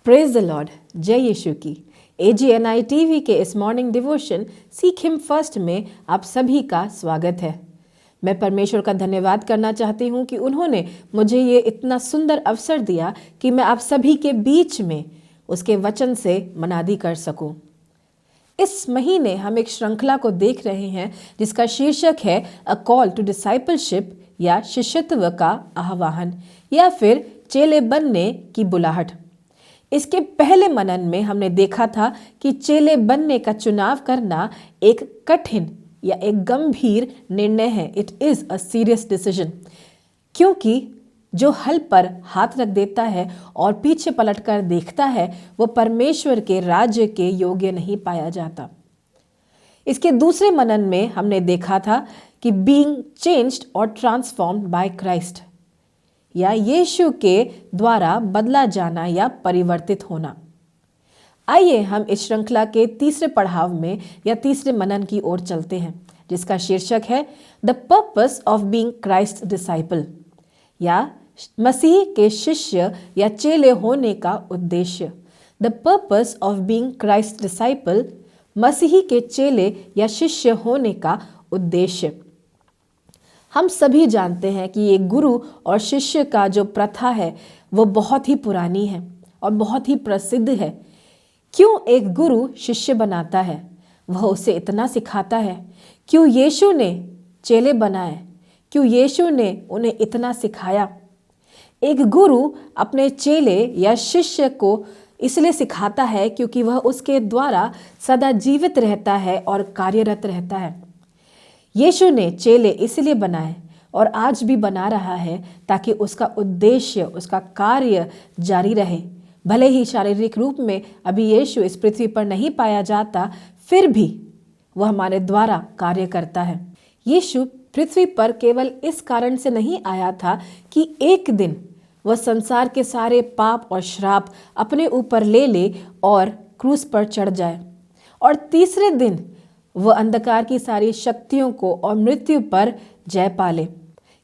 Praise the Lord, जय यीशु की। AGNI TV के इस morning devotion seek him first में आप सभी का स्वागत है। मैं परमेश्वर का धन्यवाद करना चाहती हूँ कि उन्होंने मुझे ये इतना सुंदर अवसर दिया कि मैं आप सभी के बीच में उसके वचन से मनादी कर सकूं। इस महीने हम एक श्रृंखला को देख रहे हैं जिसका शीर्षक है अ कॉल टू डिसाइपलशिप या शिष्यत्व का आह्वान या फिर चेले बनने की बुलाहट। इसके पहले मनन में हमने देखा था कि चेले बनने का चुनाव करना एक कठिन या एक गंभीर निर्णय है। It is a serious decision, क्योंकि जो हल पर हाथ रख देता है और पीछे पलटकर देखता है वो परमेश्वर के राज्य के योग्य नहीं पाया जाता। इसके दूसरे मनन में हमने देखा था कि बीइंग चेंज्ड और ट्रांसफॉर्म्ड बाय क्राइस्ट या यीशु के द्वारा बदला जाना या परिवर्तित होना। आइए हम इस श्रृंखला के तीसरे पड़ाव में या तीसरे मनन की ओर चलते हैं जिसका शीर्षक है the purpose of being Christ disciple या मसीह के शिष्य या चेले होने का उद्देश्य। The purpose of being Christ disciple, मसीह के चेले या शिष्य होने का उद्देश्य। हम सभी जानते हैं कि ये गुरु और शिष्य का जो प्रथा है वो बहुत ही पुरानी है और बहुत ही प्रसिद्ध है। क्यों एक गुरु शिष्य बनाता है? वह उसे इतना सिखाता है। क्यों यीशु ने चेले बनाए? क्यों यीशु ने उन्हें इतना सिखाया? एक गुरु अपने चेले या शिष्य को इसलिए सिखाता है क्योंकि वह उसके द्वारा सदा जीवित रहता है और कार्यरत रहता है। यीशु ने चेले इसलिए बनाए और आज भी बना रहा है ताकि उसका उद्देश्य, उसका कार्य जारी रहे। भले ही शारीरिक रूप में अभी यीशु इस पृथ्वी पर नहीं पाया जाता, फिर भी वह हमारे द्वारा कार्य करता है। यीशु पृथ्वी पर केवल इस कारण से नहीं आया था कि एक दिन वह संसार के सारे पाप और श्राप अपने ऊपर ले और क्रूस पर चढ़ जाए और तीसरे दिन वह अंधकार की सारी शक्तियों को और मृत्यु पर जय पाले।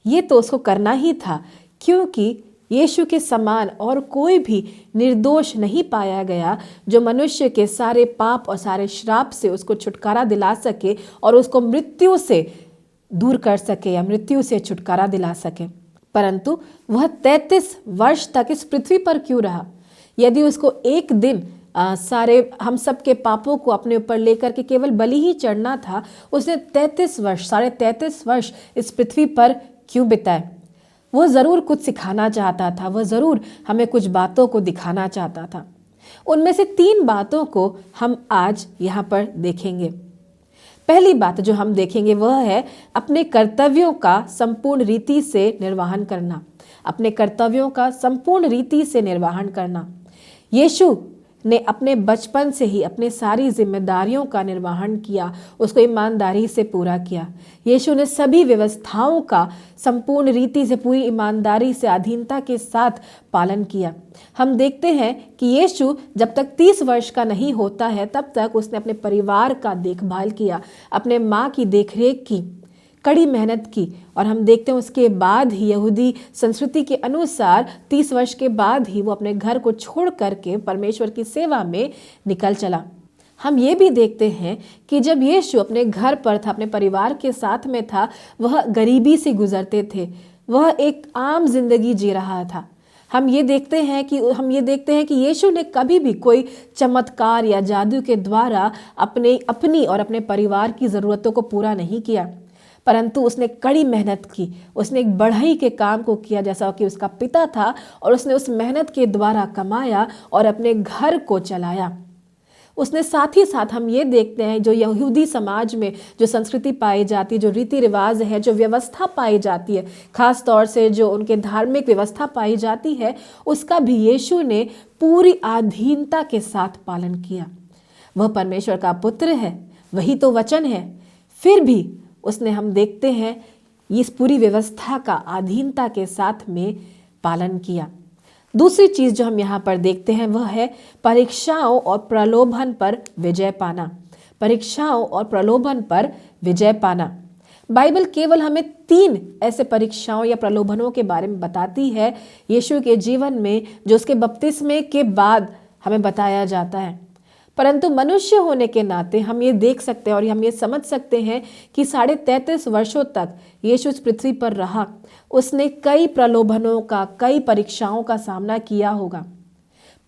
ये तो उसको करना ही था, क्योंकि यीशु के समान और कोई भी निर्दोष नहीं पाया गया जो मनुष्य के सारे पाप और सारे श्राप से उसको छुटकारा दिला सके और उसको मृत्यु से दूर कर सके या मृत्यु से छुटकारा दिला सके। परंतु वह 33 वर्ष तक इस पृथ्वी पर क्यों रहा? यदि उसको एक दिन सारे हम सब के पापों को अपने ऊपर लेकर के केवल बलि ही चढ़ना था, उसने 33 वर्ष इस पृथ्वी पर क्यों बिताए? वो ज़रूर कुछ सिखाना चाहता था, वह ज़रूर हमें कुछ बातों को दिखाना चाहता था। उनमें से 3 बातों को हम आज यहाँ पर देखेंगे। पहली बात जो हम देखेंगे वह है अपने कर्तव्यों का संपूर्ण रीति से निर्वहन करना। अपने कर्तव्यों का संपूर्ण रीति से निर्वहन करना। यीशु ने अपने बचपन से ही अपने सारी जिम्मेदारियों का निर्वहन किया, उसको ईमानदारी से पूरा किया। यीशु ने सभी व्यवस्थाओं का संपूर्ण रीति से, पूरी ईमानदारी से, अधीनता के साथ पालन किया। हम देखते हैं कि यीशु जब तक 30 वर्ष का नहीं होता है तब तक उसने अपने परिवार का देखभाल किया, अपने माँ की देखरेख की, कड़ी मेहनत की। और हम देखते हैं उसके बाद ही यहूदी संस्कृति के अनुसार 30 वर्ष के बाद ही वो अपने घर को छोड़ करके परमेश्वर की सेवा में निकल चला। हम ये भी देखते हैं कि जब यीशु अपने घर पर था, अपने परिवार के साथ में था, वह गरीबी से गुजरते थे, वह एक आम जिंदगी जी रहा था। हम ये देखते हैं कि यीशु ने कभी भी कोई चमत्कार या जादू के द्वारा अपनी और अपने परिवार की ज़रूरतों को पूरा नहीं किया, परंतु उसने कड़ी मेहनत की। उसने एक बढ़ई के काम को किया जैसा कि उसका पिता था, और उसने उस मेहनत के द्वारा कमाया और अपने घर को चलाया। उसने साथ ही साथ हम ये देखते हैं जो यहूदी समाज में जो संस्कृति पाई जाती है, जो रीति रिवाज है, जो व्यवस्था पाई जाती है, खास तौर से जो उनके धार्मिक व्यवस्था पाई जाती है, उसका भी यीशु ने पूरी अधीनता के साथ पालन किया। वह परमेश्वर का पुत्र है, वही तो वचन है, फिर भी उसने, हम देखते हैं, इस पूरी व्यवस्था का अधीनता के साथ में पालन किया। दूसरी चीज़ जो हम यहाँ पर देखते हैं वह है परीक्षाओं और प्रलोभन पर विजय पाना। परीक्षाओं और प्रलोभन पर विजय पाना। बाइबल केवल हमें 3 ऐसे परीक्षाओं या प्रलोभनों के बारे में बताती है यीशु के जीवन में, जो उसके बपतिस्मे के बाद हमें बताया जाता है। परंतु मनुष्य होने के नाते हम ये देख सकते हैं और हम ये समझ सकते हैं कि 33.5 वर्षों तक यीशु इस पृथ्वी पर रहा। उसने कई प्रलोभनों का, कई परीक्षाओं का सामना किया होगा।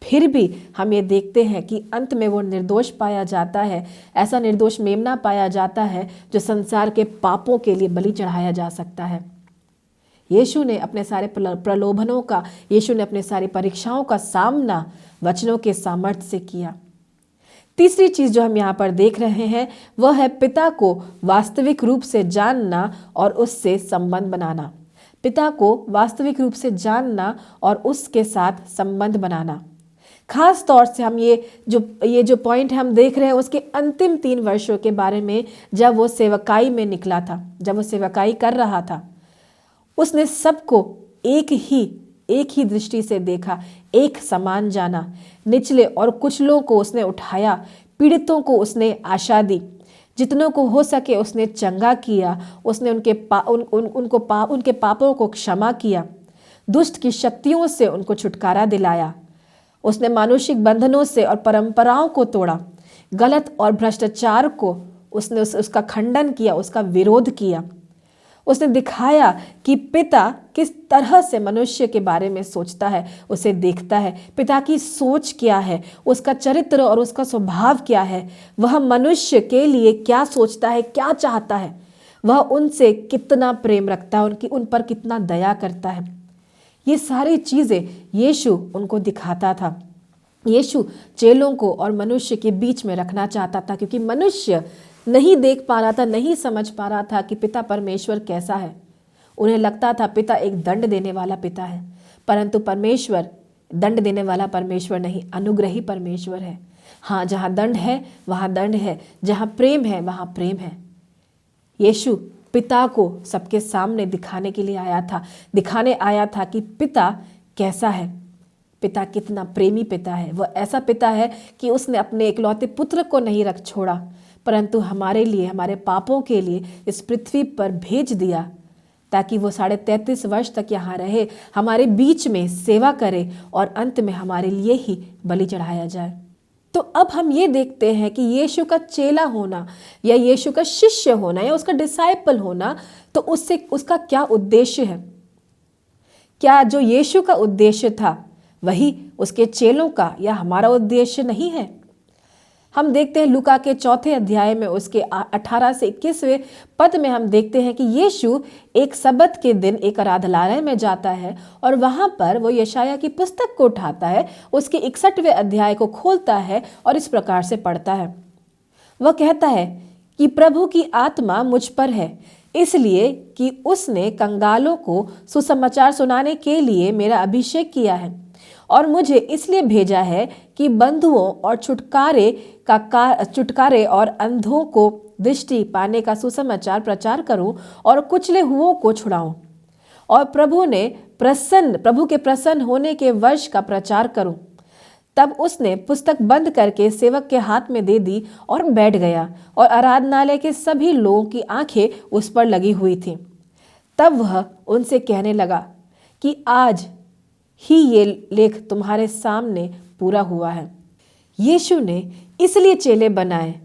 फिर भी हम ये देखते हैं कि अंत में वो निर्दोष पाया जाता है। ऐसा निर्दोष मेमना पाया जाता है जो संसार के पापों के लिए बलि चढ़ाया जा सकता है। यीशु ने अपने सारे प्रलोभनों का, यीशु ने अपने सारी परीक्षाओं का सामना वचनों के सामर्थ्य से किया। तीसरी चीज जो हम यहाँ पर देख रहे हैं वह है पिता को वास्तविक रूप से जानना और उससे संबंध बनाना। पिता को वास्तविक रूप से जानना और उसके साथ संबंध बनाना। खास तौर से हम ये जो पॉइंट हम देख रहे हैं उसके अंतिम 3 वर्षों के बारे में, जब वो सेवकाई में निकला था, जब वो सेवकाई कर रहा था, उसने सबको एक ही दृष्टि से देखा, एक समान जाना। निचले और कुचलों को उसने उठाया, पीड़ितों को उसने आशा दी, जितनों को हो सके उसने चंगा किया। उसने उनके पापों को क्षमा किया, दुष्ट की शक्तियों से उनको छुटकारा दिलाया। उसने मानुषिक बंधनों से और परंपराओं को तोड़ा, गलत और भ्रष्टाचार को उसने उसका खंडन किया, उसका विरोध किया। उसने दिखाया कि पिता किस तरह से मनुष्य के बारे में सोचता है, उसे देखता है। पिता की सोच क्या है, उसका चरित्र और उसका स्वभाव क्या है, वह मनुष्य के लिए क्या सोचता है, क्या चाहता है, वह उनसे कितना प्रेम रखता है, उन पर कितना दया करता है। ये सारी चीज़ें यीशु उनको दिखाता था। यीशु चेलों को और मनुष्य के बीच में रखना चाहता था, क्योंकि मनुष्य नहीं देख पा रहा था, नहीं समझ पा रहा था कि पिता परमेश्वर कैसा है। उन्हें लगता था पिता एक दंड देने वाला पिता है, परंतु परमेश्वर दंड देने वाला परमेश्वर नहीं, अनुग्रही परमेश्वर है। हाँ, जहाँ दंड है वहाँ दंड है, जहाँ प्रेम है वहाँ प्रेम है। यीशु पिता को सबके सामने दिखाने के लिए दिखाने आया था कि पिता कैसा है, पिता कितना प्रेमी पिता है। वह ऐसा पिता है कि उसने अपने इकलौते पुत्र को नहीं रख छोड़ा, परंतु हमारे लिए, हमारे पापों के लिए इस पृथ्वी पर भेज दिया, ताकि वो 33.5 वर्ष तक यहाँ रहे, हमारे बीच में सेवा करे और अंत में हमारे लिए ही बलि चढ़ाया जाए। तो अब हम ये देखते हैं कि यीशु का चेला होना या यीशु का शिष्य होना या उसका डिसाइपल होना, तो उसका क्या उद्देश्य है? क्या जो यीशु का उद्देश्य था वही उसके चेलों का या हमारा उद्देश्य नहीं है? हम देखते हैं लूका के 4 अध्याय में उसके 18 से 21वें पद में हम देखते हैं कि यीशु एक सब्त के दिन एक आराधनालय में जाता है और वहां पर वो यशाया की पुस्तक को उठाता है, उसके 61वें अध्याय को खोलता है और इस प्रकार से पढ़ता है। वह कहता है कि प्रभु की आत्मा मुझ पर है, इसलिए कि उसने कंगालों को सुसमाचार सुनाने के लिए मेरा अभिषेक किया है और मुझे इसलिए भेजा है कि बंधुओं और छुटकारे और अंधों को दृष्टि पाने का सुसमाचार प्रचार करूं और कुचले हुओं को छुड़ाऊं और प्रभु के प्रसन्न होने के वर्ष का प्रचार करूं। तब उसने पुस्तक बंद करके सेवक के हाथ में दे दी और बैठ गया, और आराधनालय के सभी लोगों की आंखें उस पर लगी हुई थीं। तब वह उनसे कहने लगा कि आज ही ये लेख तुम्हारे सामने पूरा हुआ है। यीशु ने इसलिए चेले बनाए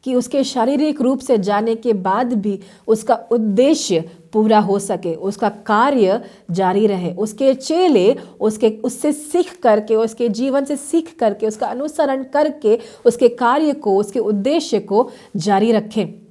कि उसके शारीरिक रूप से जाने के बाद भी उसका उद्देश्य पूरा हो सके, उसका कार्य जारी रहे। उसके चेले उससे सीख करके, उसके जीवन से सीख करके, उसका अनुसरण करके उसके कार्य को, उसके उद्देश्य को जारी रखें।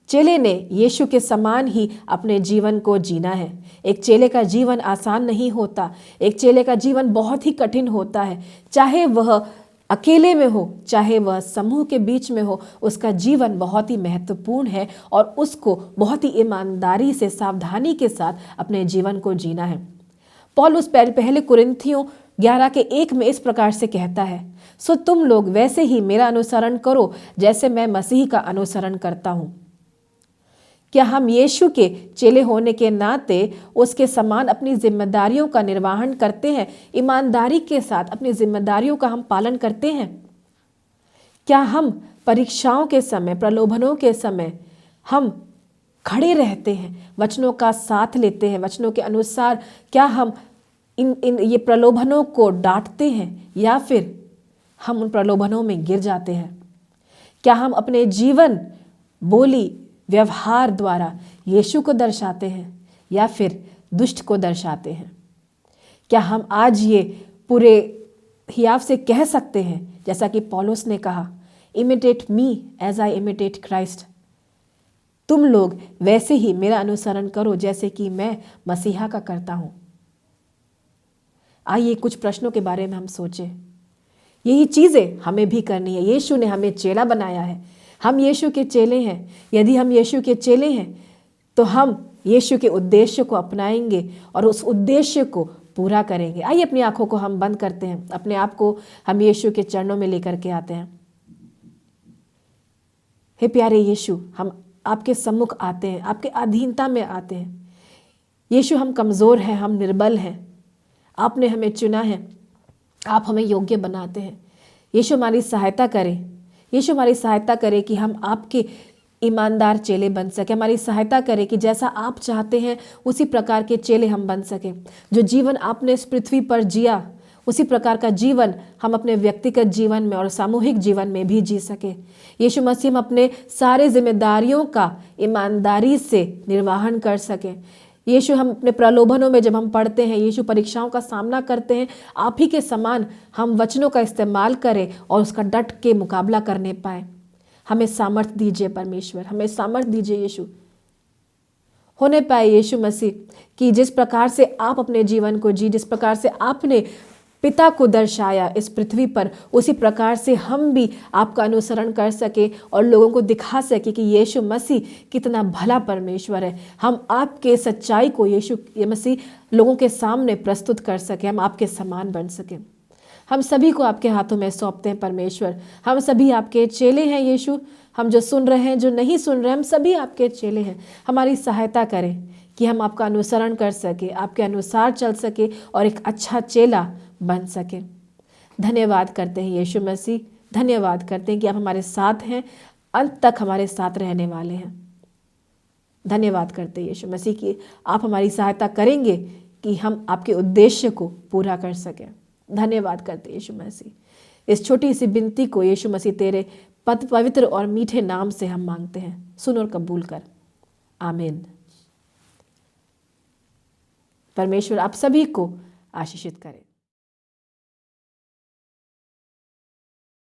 चेले ने यीशु के समान ही अपने जीवन को जीना है। एक चेले का जीवन आसान नहीं होता, एक चेले का जीवन बहुत ही कठिन होता है। चाहे वह अकेले में हो, चाहे वह समूह के बीच में हो, उसका जीवन बहुत ही महत्वपूर्ण है और उसको बहुत ही ईमानदारी से, सावधानी के साथ अपने जीवन को जीना है। पौलुस पहले कुरिन्थियों 11:1 में इस प्रकार से कहता है, सो तुम लोग वैसे ही मेरा अनुसरण करो जैसे मैं मसीह का अनुसरण करता हूँ। क्या हम यीशु के चेले होने के नाते उसके समान अपनी जिम्मेदारियों का निर्वहन करते हैं? ईमानदारी के साथ अपनी जिम्मेदारियों का हम पालन करते हैं? क्या हम परीक्षाओं के समय, प्रलोभनों के समय हम खड़े रहते हैं, वचनों का साथ लेते हैं, वचनों के अनुसार क्या हम इन ये प्रलोभनों को डांटते हैं या फिर हम उन प्रलोभनों में गिर जाते हैं? क्या हम अपने जीवन, बोली, व्यवहार द्वारा यीशु को दर्शाते हैं या फिर दुष्ट को दर्शाते हैं? क्या हम आज ये पूरे हियाव से कह सकते हैं जैसा कि पौलुस ने कहा, imitate me as I imitate Christ. तुम लोग वैसे ही मेरा अनुसरण करो जैसे कि मैं मसीहा का करता हूं। आइए कुछ प्रश्नों के बारे में हम सोचें। यही चीजें हमें भी करनी है। यीशु ने हमें चेला बनाया है, हम यीशु के चेले हैं। यदि हम यीशु के चेले हैं तो हम यीशु के उद्देश्य को अपनाएंगे और उस उद्देश्य को पूरा करेंगे। आइए अपनी आंखों को हम बंद करते हैं, अपने आप को हम यीशु के चरणों में लेकर के आते हैं। हे प्यारे यीशु, हम आपके सम्मुख आते हैं, आपके अधीनता में आते हैं। यीशु, हम कमज़ोर हैं, हम निर्बल हैं। आपने हमें चुना है, आप हमें योग्य बनाते हैं। यीशु हमारी सहायता करें। यीशु हमारी सहायता करें कि हम आपके ईमानदार चेले बन सके। हमारी सहायता करें कि जैसा आप चाहते हैं उसी प्रकार के चेले हम बन सके। जो जीवन आपने इस पृथ्वी पर जिया उसी प्रकार का जीवन हम अपने व्यक्तिगत जीवन में और सामूहिक जीवन में भी जी सके। यीशु मसीह, हम अपने सारे जिम्मेदारियों का ईमानदारी से निर्वहन कर सके। यीशु, हम अपने प्रलोभनों में जब हम पढ़ते हैं, यीशु परीक्षाओं का सामना करते हैं, आप ही के समान हम वचनों का इस्तेमाल करें और उसका डट के मुकाबला करने पाए। हमें सामर्थ्य दीजिए परमेश्वर, हमें सामर्थ्य दीजिए यीशु। होने पाए यीशु मसीह कि जिस प्रकार से आप अपने जीवन को जी, जिस प्रकार से आपने पिता को दर्शाया इस पृथ्वी पर, उसी प्रकार से हम भी आपका अनुसरण कर सके और लोगों को दिखा सके कि यीशु मसीह कितना भला परमेश्वर है। हम आपके सच्चाई को यीशु मसीह लोगों के सामने प्रस्तुत कर सके, हम आपके समान बन सके। हम सभी को आपके हाथों में सौंपते हैं परमेश्वर। हम सभी आपके चेले हैं यीशु। हम जो सुन रहे हैं, जो नहीं सुन रहे, हम सभी आपके चेले हैं। हमारी सहायता करें कि हम आपका अनुसरण कर सके, आपके अनुसार चल सके और एक अच्छा चेला बन सके। धन्यवाद करते हैं यीशु मसीह, धन्यवाद करते हैं कि आप हमारे साथ हैं, अंत तक हमारे साथ रहने वाले हैं। धन्यवाद करते हैं यीशु मसीह कि आप हमारी सहायता करेंगे कि हम आपके उद्देश्य को पूरा कर सकें। धन्यवाद करते हैं यीशु मसीह। इस छोटी सी विनती को यीशु मसीह तेरे पवित्र और मीठे नाम से हम मांगते हैं। सुन और कबूल कर, आमीन। परमेश्वर आप सभी को आशीषित करें।